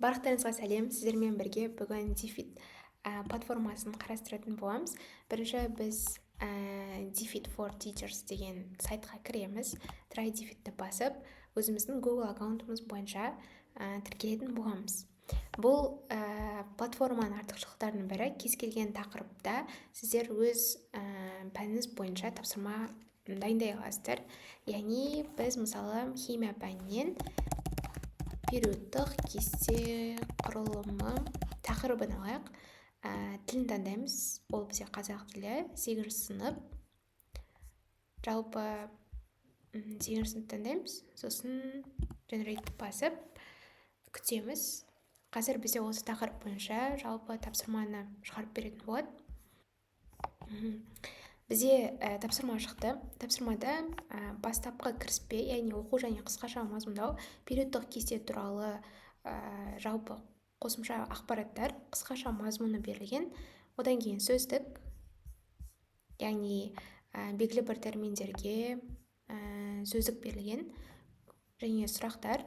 Барлықтарыңызға сәлем. Сіздермен бірге бүгін DFID платформасын қарастыратын боламыз. Бірінші біз DFID for Teachers деген сайтқа кіреміз. Try DFID-ті басып, өзіміздің Google аккаунтымыз бойынша тіркелетін боламыз. Бұл платформаның артықшылықтарының бірі, кез келген тақырыпта сіздер өз пәніңіз бойынша тапсырма дайындай аласыздар. Яғни біз мысалы химия пәнінен периодтық кесте құрылымы тақырыбын алайық. Тілін таңдаймыз. Ол бізде қазақ тілі, 8 сынып. Жалпы 8 сынып таңдаймыз. Сосын Generate басып күтеміз. Қазір бізде осы тақырып бойынша жалпы тапсырманы шығарып беретін болады. Бізде тапсырма шықты. Тапсырмада бастапқы кіріспе, яғни оқу және қысқаша мазмұндау, периодтық кесте туралы жалпы қосымша ақпараттар, қысқаша мазмұны берілген. Одан кейін сөздік, яғни белгілі бір терминдерге сөздік берілген, және сұрақтар.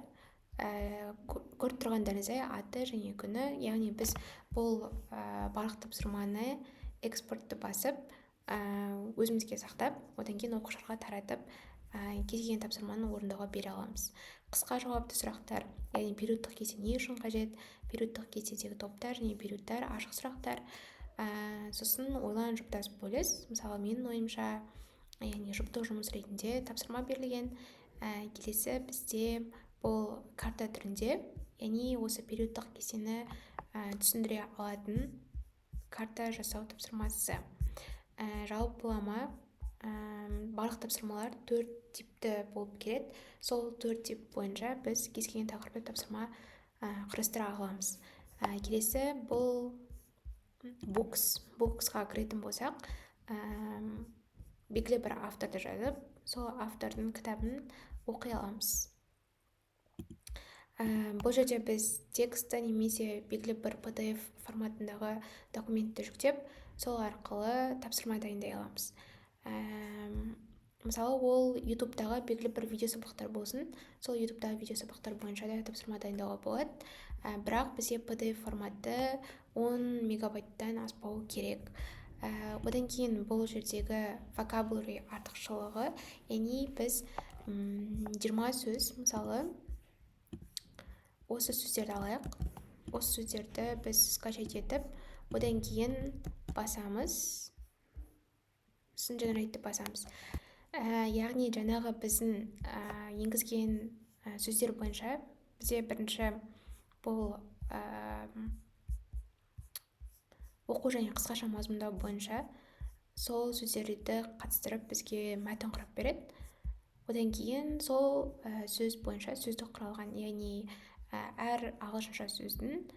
Көріп тұрғандарыңыздай аты және күні, яғни біз бұл барлық тапсырманы экспортты басып өзімізге сақтап, одан кейін оқушыларға таратып, кез келген тапсырманы орындауға бере аламыз. Қысқа жауапты сұрақтар, яғни периодтық кесте не үшін қажет, периодтық кестедегі топтар және периодтар, ашық сұрақтар. Сосын ойлан жұптас бөліс, мысалы менің ойымша, яғни жұптық жұмыс ретінде тапсырма берілген. Келесі бізде бұл карта түрінде, яғни осы периодтық кестені түсіндіре алатын карта жасау тапсырмасы. Жалпылама барлық тапсырмалар 4 типті болып келеді. Сол 4 тип бойынша біз кез келген тақырыпта тапсырма құрастыра аламыз. Келесі бұл буксқа кіретін болсақ, белгілі бір авторды жазып, сол автордың кітабын оқи аламыз. Бұл жерде біз тексті немесе белгілі бір PDF форматындағы документті жүктеп, сол арқылы тапсырма дайындай аламыз. Мысалы, ол YouTube-дағы белгілі бір видео сабақтар болсын, сол YouTube-дағы видео сабақтар бойынша да тапсырма дайындауға болады. Бірақ бізде PDF форматы 10 мегабайттан аспауы керек. Одан кейін бұл жердегі vocabulary артықшылығы, яғни біз 20 сөз, мысалы, осы сөздерді алайық. Осы сөздерді біз скачать етіп, одан кейін басамыз, сосын Generate басамыз. Яғни жаңағы біздің енгізген сөздер бойынша бізде бірінші бұл оқу және қысқаша мазмұндау бойынша сол сөздерді қатыстырып бізге мәтін құрап береді. Одан кейін сол сөз бойынша сөздік құралған, яғни әр ағылшынша сөздің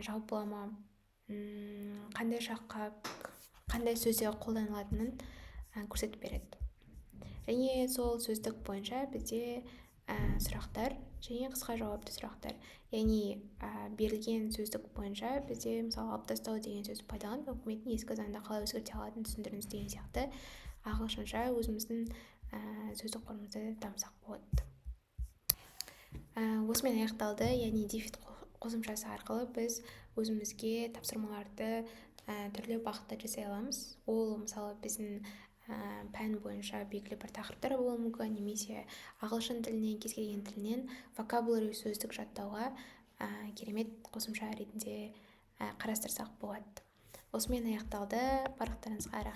жалпылама қандай шаққа, қандай сөзде қолданылатынын көрсетіп береді. Және сол сөздік бойынша бізде сұрақтар және қысқа жауапты сұрақтар. Яғни берілген сөздік бойынша бізде мысалы алып тастау деген сөз пайдаланып, үкіметтің ескі заңда қалай өзгерте алатынын түсіндіріңіз деген сияқты ағылшынша өзіміздің сөздік қорымызды дамытсақ болады. Осымен аяқталды, яғни DFID қосымшасы арқылы біз өзімізге тапсырмаларды түрлі бағытта жасай аламыз. Ол мысалы біздің пән бойынша белгілі бір тақырыптар болуы мүмкін, немесе ағылшын тілінен, кез келген тілінен vocabulary сөздік жаттауға керемет қосымша ретінде қарастырсақ болады. Осымен аяқталды. Барлықтарыңызға рахмет.